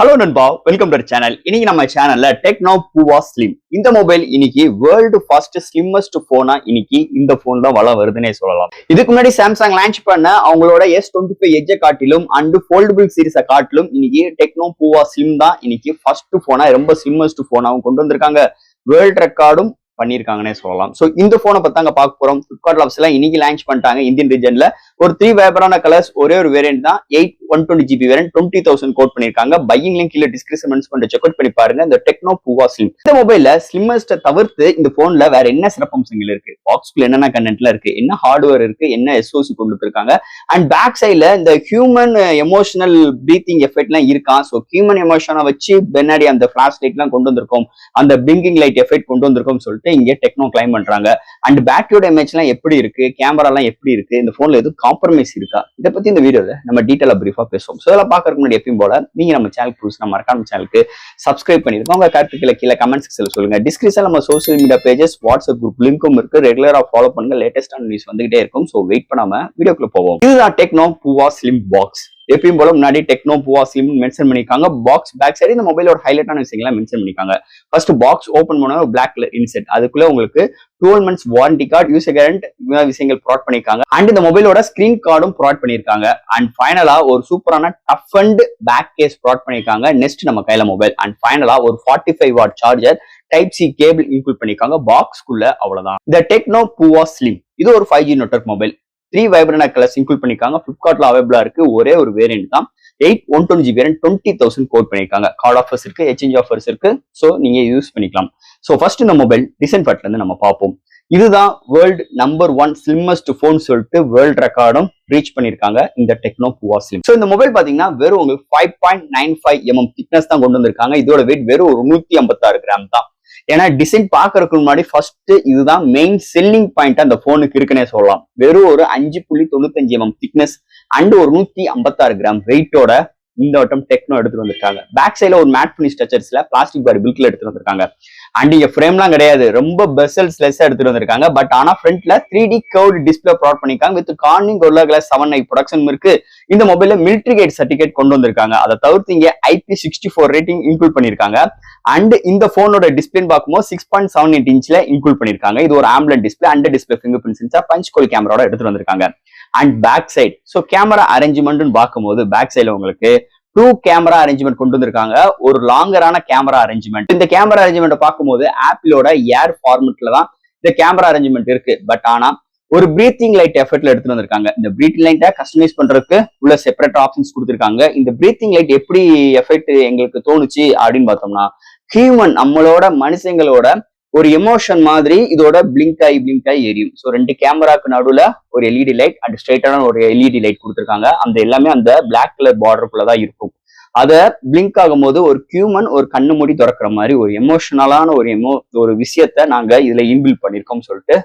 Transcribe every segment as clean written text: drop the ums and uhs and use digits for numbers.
Hello நண்பா, welcome to channel. இன்னைக்கு நம்ம சேனல்ல டெக்னோ பூவா ஸ்லிம் இந்த மொபைல் இன்னைக்கு வேர்ல்டு ஃபர்ஸ்ட் ஸ்லிம்மஸ்ட் போனா இன்னைக்கு இந்த போன் தான் வளம் வருதுன்னே சொல்லலாம். இதுக்கு முன்னாடி சாம்சங் லான்ச் பண்ண அவங்களோட S25 எட்ஜை காட்டிலும் அண்ட் ஃபோல்டபிள் சீரிஸை காட்டிலும் இன்னைக்கு டெக்னோ பூவா ஸ்லிம் தான் இன்னைக்கு ஃபர்ஸ்ட் போனா ரொம்ப ஸ்லிம்மஸ்ட் போனாவும் கொண்டு வந்திருக்காங்க. வேர்ல்ட் ரெக்கார்டும் பண்ணிருக்காங்கன்னே சொல்லலாம். சோ இந்த போனை பத்தாங்க பார்க்க போறோம். பிளிப்கார்ட் லாப்ஸ் எல்லாம் இன்னைக்கு லான்ச் பண்ணிட்டாங்க. இந்தியன் ரீஜன்ல ஒரு 3 வைப்ரான கலர்ஸ், ஒரே ஒரு வேரியன்ட் தான் 120GB வேரியன்ட் 20,000 கோட் பண்ணிருக்காங்க. பையிங் லிங்க் கீழே டிஸ்கிரிப்ஷன் மென்ஷன் பண்ணி செக் அவுட் பண்ணி பாருங்க. இந்த டெக்னோ பூவா ஸ்லிம் இந்த மொபைல்ல ஸ்லிம்மஸ்ட் தவிர்த்து இந்த போன்ல வேற என்ன சிறப்பம்சங்கள் இருக்கு, பாக்ஸ்குள்ள என்னென்ன கண்டென்ட்ல இருக்கு, என்ன ஹார்ட்வேர் இருக்கு, என்ன SoC கொண்டு வந்திருக்காங்க, அண்ட் பேக் சைட்ல இந்த ஹியூமன் எமோஷனல் பிரீத்திங் எஃபெக்ட் எல்லாம் இருக்கான். சோ ஹியூமன் எமோஷனை வச்சு பின்னாடி அந்த பிளாஷ் லைட் எல்லாம் கொண்டு வந்திருக்கோம், அந்த பிளிங்கிங் லைட் எஃபெக்ட் கொண்டு வந்திருக்கோம் சொல்லிட்டு இங்க டெக்னோ கிளைம் பண்றாங்க. அண்ட் பேட்டரியோட இமேஜ் எல்லாம் எப்படி இருக்கு, கேமரா எல்லாம் எப்படி இருக்கு, இந்த போன்ல எதுவும் காம்ப்ரமைஸ் இருக்கா, இதை பத்தி இந்த வீடியோல நம்ம டீடைலா பிரீஃபா பேசுவோம். சோ இதெல்லாம் பாக்குறதுக்கு முன்னாடி எப்பயும் போல நீங்க நம்ம சேனல் புதுசா மறக்காம சேனலுக்கு சப்ஸ்கிரைப் பண்ணிருக்கோம். உங்க கருத்துக்களை கீழே கமெண்ட் செக்ஷன்ல சொல்லுங்க. டிஸ்கிரிப்ஷன்ல நம்ம social media pages, WhatsApp group லிங்கும் இருக்கு. ரெகுலரா ஃபாலோ பண்ணுங்க, லேட்டஸ்டான நியூஸ் வந்துகிட்டே இருக்கும். சோ வெயிட் பண்ணாம வீடியோக்குள்ள போவோம். இதுதான் டெக்னோ பூவா ஸ்லிம் பாக்ஸ். எப்பயும் போல முன்னாடி டெக்னோ பூவா ஸ்லிம் மென்ஷன் பண்ணிருக்காங்க. பாக்ஸ் பேக் சைடு இந்த மொபைலோட ஹைலைட்டான விஷயங்களை மென்ஷன் பண்ணிருக்காங்க. ஃபர்ஸ்ட் பாக்ஸ் ஓபன் பண்ண ஒரு பிளாக் கலர் இன்செட், அதுக்குள்ள உங்களுக்கு 12 months வாரண்டி கார்டு, யூசர் கேரண்ட் விஷயங்கள் ப்ரொவைட் பண்ணிருக்காங்க. அண்ட் இந்த மொபைலோட ஸ்கிரீன் கார்டும் ப்ரொவைட் பண்ணிருக்காங்க. அண்ட் ஃபைனலா ஒரு சூப்பரான tough and back case provide பண்ணிருக்காங்க. நெக்ஸ்ட் நம்ம கையில மொபைல் அண்ட் ஃபைனலா ஒரு 45 watt charger, type C cable include பண்ணிருக்காங்க. பாக்ஸ்க்குள்ள அவ்வளவுதான். இந்த டெக்னோ பூவா ஸ்லிம் இது ஒரு 5G network mobile. 3 vibrant colours include பண்ணிருக்காங்க. பிளிப்கார்ட்ல அவைலபிளா இருக்கு. ஒரே ஒரு வேரியன்ட் தான் 120GB வேரியன்ட் 20,000 கோட் பண்ணிருக்காங்க. கார்டு ஆஃபர்ஸ் இருக்கு, எக்ஸ்சேஞ்ச் ஆஃபர்ஸ் இருக்கு. சோ நீங்க யூஸ் பண்ணிக்கலாம். சோ ஃபர்ஸ்ட் இந்த மொபைல் டிசைன் பார்ட்ல இருந்து நம்ம பார்ப்போம். இதுதான் வேர்ல்டு நம்பர் 1 ஸ்லிம்மஸ்ட் போன் சொல்லிட்டு வேர்ல்ட் ரெக்கார்டும் ரீச் பண்ணிருக்காங்க இந்த டெக்னோ பூவா ஸ்லிம். சோ இந்த மொபைல் பாத்தீங்கன்னா வெறும் உங்களுக்கு 5.95mm திக்னஸ் தான் கொண்டு வந்திருக்காங்க. இதோட வெயிட் வெறும் ஒரு 156 கிராம் தான். ஏன்னா டிசைன் பாக்குறதுக்கு முன்னாடி ஃபர்ஸ்ட் இதுதான் மெயின் செல்லிங் பாயிண்ட் அந்த போனுக்கு இருக்குன்னே சொல்லலாம். வெறும் ஒரு 5.95mm திக்னஸ் அண்ட் ஒரு 156 கிராம் வெயிட்டோட இந்த வட்டம் டெக்னோ எடுத்துட்டு வந்திருக்காங்க. பேக் சைட்ல ஒரு மேட் பினிஷ் டச்சர்ஸ்ல பிளாஸ்டிக் பாடி பில்க்ல எடுத்துட்டு வந்திருக்காங்க. அண்ட் இங்க ஃப்ரேம்லாம் கிடையாது, ரொம்ப பெசல்ஸ் லெஸ் எடுத்துட்டு வந்திருக்காங்க. பட் ஆனா ஃப்ரண்ட்ல 3D கர்வ்டு டிஸ்பிளே ப்ரொவைட் பண்ணிருக்காங்க. With Corning Gorilla Glass 7i production இருக்கு. இந்த மொபைல்ல மிலிட்டரி கேட் சர்டிபிகேட் கொண்டு வந்திருக்காங்க. அதை தவிர்த்து இங்க IP64 ரேட்டிங் இன்க்ளூட் பண்ணிருக்காங்க. அண்ட் இந்த போனோட டிஸ்பிளே பார்க்கும்போது 6.78 இன்ச்ல இன்க்ளூட் பண்ணிருக்காங்க. இது ஒரு AMOLED display, and display fingerprint sensor, punch hole கேமராவோட எடுத்துட்டு வந்திருக்காங்க. And back side so camera arrangement பார்க்கும்போது பேக் சைட்ல உங்களுக்கு 2 கேமரா அரேஞ்ச்மெண்ட் கொண்டு வந்திருக்காங்க. ஒரு லாங்கரான கேமரா அரேஞ்ச்மெண்ட். இந்த கேமரா அரேஞ்ச்மெண்ட் பார்க்கும்போது ஆப்பிளோட ஏர் ஃபார்மெட்ல தான் இந்த கேமரா அரேஞ்ச்மெண்ட் இருக்கு. பட் ஆனா ஒரு பிரீத்திங் லைட் எஃபெக்ட்ல எடுத்துட்டு வந்திருக்காங்க. இந்த பிரீத்திங் லைட்டை கஸ்டமைஸ் பண்றதுக்கு உள்ள செப்பரேட் ஆப்ஷன்ஸ் கொடுத்திருக்காங்க. இந்த பிரீத்திங் லைட் எப்படி எஃபெக்ட் எங்களுக்கு தோணுச்சு அப்படின்னு பார்த்தோம்னா, ஹியூமன் நம்மளோட மனுஷங்களோட ஒரு எமோஷன் மாதிரி இதோட பிளிங்க் ஆகி எரியும். ஸோ 2 கேமராக்கு நடுவுல ஒரு LED லைட் அண்ட் ஸ்ட்ரைட்டான ஒரு LED லைட் கொடுத்துருக்காங்க. அந்த எல்லாமே அந்த பிளாக் கலர் பார்டருக்குள்ளதான் இருக்கும். அதை பிளிங்க் ஆகும்போது ஒரு ஹியூமன் ஒரு கண்ணு மூடி திறக்கிற மாதிரி ஒரு எமோஷனலான ஒரு விஷயத்த நாங்க இதுல இன்பில்ட் பண்ணிருக்கோம் சொல்லிட்டு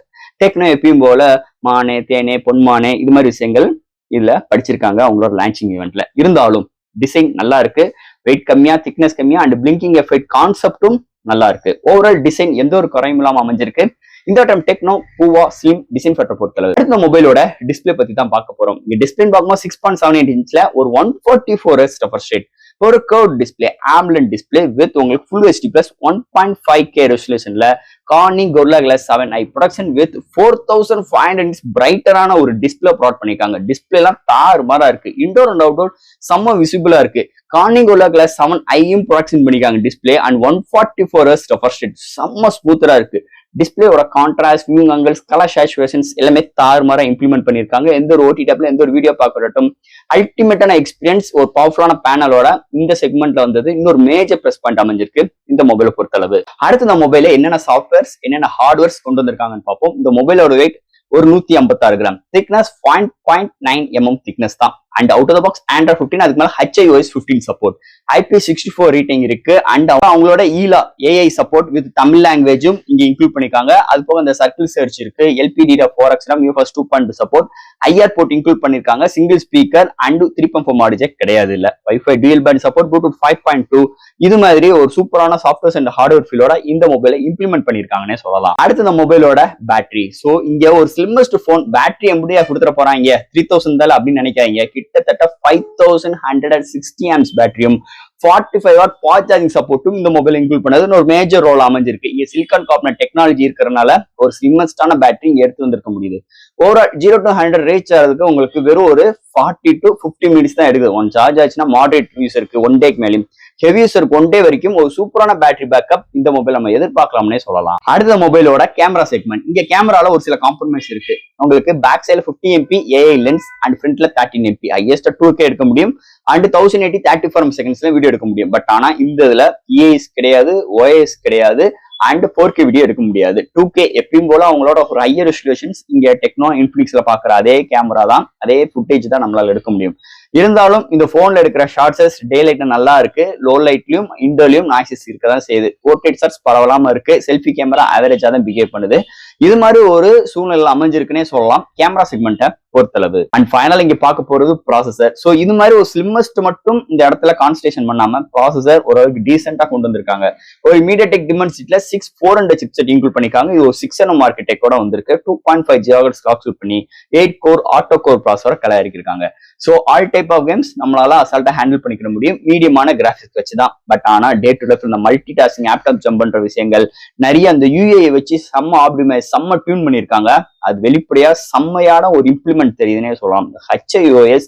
டெக்னோ எப்பயும் போல மானே தேனே பொன்மானே இது மாதிரி விஷயங்கள் இதுல படிச்சிருக்காங்க அவங்களோட லான்ச்சிங் ஈவெண்ட்ல. இருந்தாலும் டிசைன் நல்லா இருக்கு, வெயிட் கம்மியா, திக்னஸ் கம்மியா, அண்ட் பிளிங்கிங் எஃபெக்ட் கான்செப்டும் நல்லா இருக்கு. ஓவரால் டிசைன் எந்த ஒரு குறையும் இல்லாம அமைஞ்சிருக்கு. இந்த டைம் டெக்னோ பூவா ஸ்லிம் டிசைன் ஃபேக்டர் பொறுத்தளவு இந்த மொபைலோட டிஸ்பிளே பத்தி தான் பார்க்க போறோம். இங்க டிஸ்பிளே பார்க்கும்போது 6.78 இன்ச்ல ஒரு 144Hz ரெஃப்ரெஷ் ரேட், ஒரு curve display, AMOLED display with உங்களுக்கு ஃபுல் HD பிளஸ் 1.5K ரெசல்யூஷன்ல Corning Gorilla Glass 7i protection with 4500 பிரைட்டரான ஒரு டிஸ்பிளே ப்ரொவைட் பண்ணிருக்காங்க. டிஸ்பிளே எல்லாம் தாறுமாறா இருக்கு. இன்டோர் அண்ட் அவுட்டோர் செம்ம விசிபிளா இருக்கு. கார்னிங் Gorilla Glass 7iயும் ப்ரொடக்ஷன் பண்ணிருக்காங்க display. And 144Hz refresh rate செம்ம ஸ்மூத்தரா இருக்கு. டிஸ்பிளேயோட contrast, viewing angles, colour saturations எல்லாமே தாறுமாறா இம்ப்ளிமெண்ட் பண்ணிருக்காங்க. எந்த ஒரு OTTல எந்த ஒரு வீடியோ பார்க்கறட்டும் அல்டிமேட்டான எக்ஸ்பீரியன்ஸ் ஒரு பவர்ஃபுல்லான பேனலோட இந்த செக்மெண்ட்ல வந்தது இன்னொரு மேஜர் பிளஸ் பாயிண்ட் அமைஞ்சிருக்கு இந்த மொபைலை பொறுத்தளவு. அடுத்து இந்த மொபைல என்னென்ன சாஃப்ட்வேர்ஸ் என்னென்ன ஹார்ட்வேர்ஸ் கொண்டு வந்திருக்காங்கன்னு பார்ப்போம். இந்த மொபைலோட வெயிட் ஒரு 156 கிராம், திக்னஸ் 0.9mm திக்னஸ் தான். And out of the box Android 15, அதுக்கு மேல HiOS 15 சப்போர்ட், IP64 ரேட்டிங் இருக்கு. அண்ட் அவங்களோட Ella AI support with Tamil லாங்குவேஜும் இங்க இன்க்ளூட் பண்ணிருக்காங்க. அது போக இந்த சர்க்கிள் சர்ச் இருக்கு, LPDDR4X RAM, UFS 2.2 support, IR port include பண்ணிருக்காங்க. Single speaker and 3.4 audio jack கிடையாது இல்ல. Wifi dual band support, Bluetooth 5.2 இது மாதிரி ஒரு சூப்பரான சாஃப்ட்வேர்ஸ் அண்ட் ஹார்ட்வேர் ஃபீலோட இந்த மொபைலை இம்ப்ளிமெண்ட் பண்ணிருக்காங்கன்னே சொல்லலாம். அடுத்து இந்த மொபைலோட பேட்டரி. சோ இங்க ஒரு ஸ்லிம்மஸ்ட் போன் பேட்டரி எப்படியா கொடுத்துட போறாங்க 3000 தான் அப்படின்னு நினைக்காதீங்க. கிட்டத்தட்ட 5160 ஆம்ஸ் பேட்டரியும் 45 வாட் ஃபாஸ்ட் சார்ஜிங் சப்போர்ட்டும் இந்த மொபைல் இன்க்ளூட் பண்ணது ஒரு மேஜர் ரோல் அமைஞ்சிருக்கு. இங்க சிலிகான் கார்பனேட் டெக்னாலஜி இருக்கிறதுனால ஒரு ஸ்லிம்மஸ்டான பேட்டரி எடுத்து வந்திருக்க முடியுது. ஓவரால் 0 to 100 ரீச் ஆகிறதுக்கு உங்களுக்கு வெறும் ஒரு 40 to 50 மினிட்ஸ் தான் எடுக்குது. ஒன் சார்ஜ் ஆச்சுன்னா மாடரேட் யூஸருக்கு 1 டேக்கு மேலேயும், ஹெவி யூஸருக்கு 1 டே வரைக்கும் ஒரு சூப்பரான பேட்டரி பேக்கப் இந்த மொபைல் நம்ம எதிர்பார்க்கலாம்னே சொல்லலாம். அடுத்த மொபைலோட கேமரா செக்மெண்ட். இங்க கேமரால ஒரு சில காம்ப்ரமைஸ் இருக்கு. உங்களுக்கு பேக் சைடுல 50 MP ஏஐ லென்ஸ் அண்ட் ஃப்ரண்ட்ல 13 MP ஹையஸ்ட் 2K எடுக்க முடியும் அண்ட் 1080 30 frames செகண்ட்ஸ்ல வீடியோ எடுக்க முடியும். பட் ஆனா இந்த இதுல EIS கிடையாது, OIS கிடையாது அண்ட் 4K வீடியோ எடுக்க முடியாது. 2K எப்பயும் போல அவங்களோட ஒரு ஹையர் ரெசல்யூஷன்ஸ் இங்க டெக்னோ இன்ஃபினிக்ஸ்ல பாக்குற அதே கேமரா தான், அதே ஃபுட்டேஜ் தான் நம்மளால எடுக்க முடியும். இருந்தாலும் இந்த போன்ல எடுக்கிற ஷார்ட்ஸஸ் டே லைட்ல நல்லா இருக்கு, லோ லைட்லயும் இண்டோலயும் நாய்ஸஸ் இருக்கதான் செய்யுது. போர்ட்ரேட் ஷாட்ஸ் பரவலாம இருக்கு, செல்ஃபி கேமரா ஆவரேஜா தான் பிஹேவ் பண்ணுது. இது மாதிரி ஒரு சூழ்நிலை அமைஞ்சிருக்குன்னே சொல்லலாம் கேமரா செக்மெண்ட்டை பொறுத்தளவு. அண்ட் ஃபைனல் இங்க பார்க்க போறது ப்ராசஸர். ஸோ இது மாதிரி ஒரு ஸ்லிம்மஸ்ட் மட்டும் இந்த இடத்துல கான்சன்ட்ரேஷன் பண்ணாம ப்ராசஸர் ஓரளவுக்கு டீசென்டா கொண்டு வந்திருக்காங்க. ஒரு மீடியாடெக் டிமென்சிட்டில 6400 சிப்செட் இன்க்ளூட் பண்ணிருக்காங்க. இது ஒரு 6nm ஆர்கிடெக்டோட வந்திருக்கு. 2.5 GHz கிளாக் சூட் பண்ணி 8 கோர் ஆட்டோ கோர் ப்ராசஸரை கலாயிருக்காங்க. So all type of games நம்மளால அசால்ட்டா ஹேண்டில் பண்ணிக்க முடியும் மீடியமான கிராஃபிக்ஸ் வச்சுதான். பட் ஆனா டே டு டே இந்த மல்டி டாஸ்கிங் ஆப்டாப் ஜம்ப் பண்ற விஷயங்கள் நிறைய அந்த யூஏ வச்சு செம்ம ஆப்டிமைஸ் செம்ம டியூன் பண்ணியிருக்காங்க. அது வெளிப்படையா செம்மையான ஒரு இம்ப்ளிமெண்ட் தெரியுதுன்னே சொல்லலாம். HiOS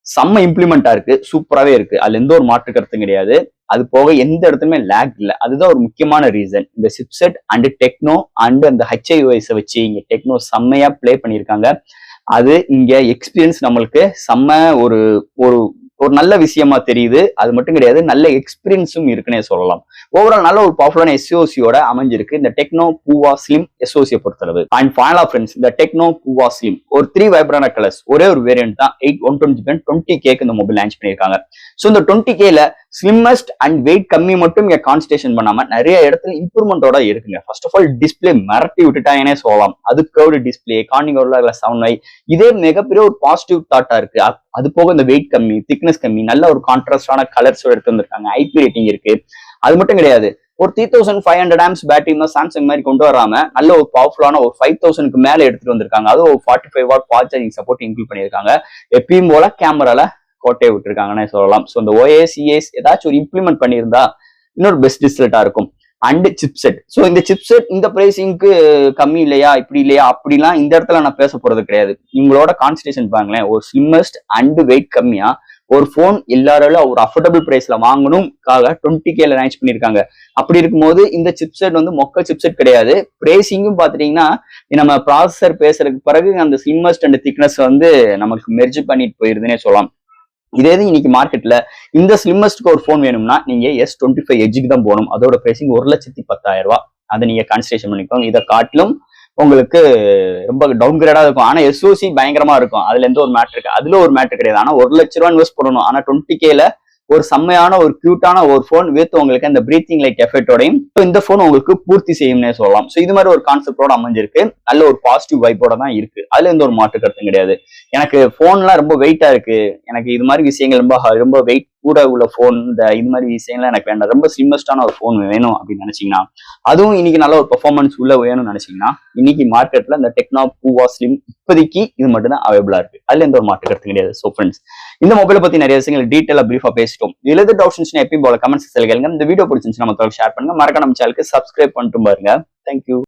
செம்ம இம்ப்ளிமெண்டா இருக்கு, சூப்பராகவே இருக்கு, அதுல எந்த ஒரு மாற்று கருத்தும் கிடையாது. அது போக எந்த இடத்துலயுமே லேக் இல்லை. அதுதான் ஒரு முக்கியமான ரீசன். இந்த சிப்செட் அண்ட் டெக்னோ அண்ட் அந்த HiOS வச்சு இங்க டெக்னோ செம்மையா பிளே பண்ணியிருக்காங்க. அது இங்க எக்ஸ்பீரியன்ஸ் நம்மளுக்கு செம்ம ஒரு ஒரு ஒரு நல்ல விஷயமா தெரியுது. அது மட்டும் கிடையாது, நல்ல எக்ஸ்பீரியன்ஸும் இருக்குன்னே சொல்லலாம். ஓவரால் நல்ல ஒரு பவர்ஃபுல்லான SoCயோட அமைஞ்சிருக்கு இந்த டெக்னோ பூவா ஸ்லிம் SoC பொறுத்தளவு. அண்ட் ஃபைனலா ஃப்ரெண்ட்ஸ், இந்த டெக்னோ பூவா ஸ்லிம் ஒரு 3 வைப்ரான கலர்ஸ், ஒரே ஒரு வேரியன்ட் தான் 128GB 20K இந்த மொபைல் லான்ச் பண்ணியிருக்காங்க. ஸோ இந்த 20Kல ஸ்லிம்மஸ்ட் அண்ட் வெயிட் கம்மி மட்டும் இங்க கான்சன்ட்ரேஷன் பண்ணாம நிறைய இடத்துல இம்ப்ரூவ்மெண்டோட இருக்குங்க. ஃபர்ஸ்ட் ஆஃப் ஆல் டிஸ்பிளே மிரட்டி விட்டுட்டாங்கன்னே சொல்லலாம். அது கர்வ்டு டிஸ்பிளே, கார்னிங்கோல சவுண்ட் வை, இதே மிகப்பெரிய ஒரு பாசிட்டிவ் தாட்டா இருக்கு. அது போக இந்த வெயிட் கம்மி, திக்னஸ் கம்மி, நல்ல ஒரு கான்ட்ராஸ்டான கலர்ஸ் எடுத்து வந்திருக்காங்க. IP ரேட்டிங் இருக்கு. அது மட்டும் கிடையாது, ஒரு 3500 amps பேட்டரி தான் சாம்சங் மாதிரி கொண்டு வராம நல்ல ஒரு பவர்ஃபுல்லான ஒரு 5000க்கு மேல எடுத்துட்டு வந்திருக்காங்க. அது ஒரு 45 watt fast charging support include பண்ணியிருக்காங்க. எப்பயும் போல கேமரால கோட்டையை விட்டுருக்காங்கன்னு சொல்லலாம். ஸோ இந்த OIS EIS ஏதாச்சும் ஒரு இம்ப்ளிமெண்ட் பண்ணியிருந்தா இன்னொரு பெஸ்ட் ரிசல்ட்டா இருக்கும். And chipset. ஸோ இந்த சிப்செட் இந்த பிரைசிங்க்கு கம்மி இல்லையா, இப்படி இல்லையா, அப்படிலாம் இந்த இடத்துல நான் பேச போறது கிடையாது. உங்களோட கான்சன்ட்ரேஷன் பாருங்களேன், ஒரு ஸ்லிம்மஸ்ட் அண்ட் வெயிட் கம்மியா ஒரு போன் எல்லாராலும் ஒரு அஃபோர்டபுள் பிரைஸ்ல வாங்கணும்காக 20Kல லான்ச் பண்ணியிருக்காங்க. அப்படி இருக்கும்போது இந்த சிப்செட் வந்து மொக்க சிப்செட் கிடையாது. பிரைசிங்கும் பாத்தீங்கன்னா நம்ம ப்ராசஸர் பேசுறதுக்கு பிறகு அந்த ஸ்லிம்மஸ்ட் அண்ட் திக்னஸ் வந்து நமக்கு மெர்ஜ் பண்ணிட்டு போயிருதுன்னே சொல்லலாம். இதே இன்னைக்கு மார்க்கெட்ல இந்த ஸ்லிம்மஸ்ட்க்கு ஒரு போன் வேணும்னா நீங்க S25 எட்ஜுக்கு தான் போகணும். அதோட பிரைசிங் 1,10,000 அதை நீங்க கன்சிடரேஷன் பண்ணிக்கோங்க. இதை காட்டிலும் உங்களுக்கு ரொம்ப டவுன் கிரேடா இருக்கும். ஆனா SoC பயங்கரமா இருக்கும். அதுல எந்த ஒரு மேட்ரு இருக்கு, அதுல ஒரு மேட்ரு கிடையாது. ஆனா 1,00,000 இன்வெஸ்ட் பண்ணணும். ஆனா 20Kல ஒரு செம்மையான ஒரு கியூட்டான ஒரு போன் வித் உங்களுக்கு அந்த பிரீத்திங் லைட் எஃபெக்டோடையும் இந்த போன் உங்களுக்கு பூர்த்தி செய்யும்னே சொல்லலாம். ஸோ இது மாதிரி ஒரு கான்செப்டோட அமைஞ்சிருக்கு. நல்ல ஒரு பாசிட்டிவ் வைப்போட தான் இருக்கு. அதுல எந்த ஒரு மாற்று கருத்தும் கிடையாது. எனக்கு போன்லாம் ரொம்ப வெயிட்டா இருக்கு, எனக்கு இது மாதிரி விஷயங்கள் ரொம்ப வெயிட் கூட உள்ள போன், இது மாதிரி விஷயங்கள்லாம் எனக்கு வேண்டாம், ரொம்ப ஸ்லிம்மஸ்டான ஒரு போன் வேணும் அப்படின்னு நினைச்சீங்கன்னா, அதுவும் இன்னைக்கு நல்ல ஒரு பெர்ஃபார்மன்ஸ் உள்ள வேணும்னு நினைச்சீங்கன்னா இன்னைக்கு மார்க்கெட்ல இந்த டெக்னோ பூவா ஸ்லிம் இப்போதைக்கு இது மட்டும் தான் அவைலபிளா இருக்கு. அதுல எந்த ஒரு மாற்று கருத்து கிடையாது. ஸோ ஃப்ரெண்ட்ஸ், இந்த மொபைலை பத்தி நிறைய விஷயங்கள் டீட்டெயிலா பிரீஃபா பேசிட்டோம். இதுல எது டவுட்ஸ் எப்பயும் போல கமெண்ட்ஸ் கேளுங்க. இந்த வீடியோ பிடிச்சிருந்துச்சு நம்ம ஷேர் பண்ணுங்க. மறக்காம நம்ம சேனலுக்கு சப்ஸ்கிரைப் பண்ணிட்டு பாருங்க. தேங்க்யூ.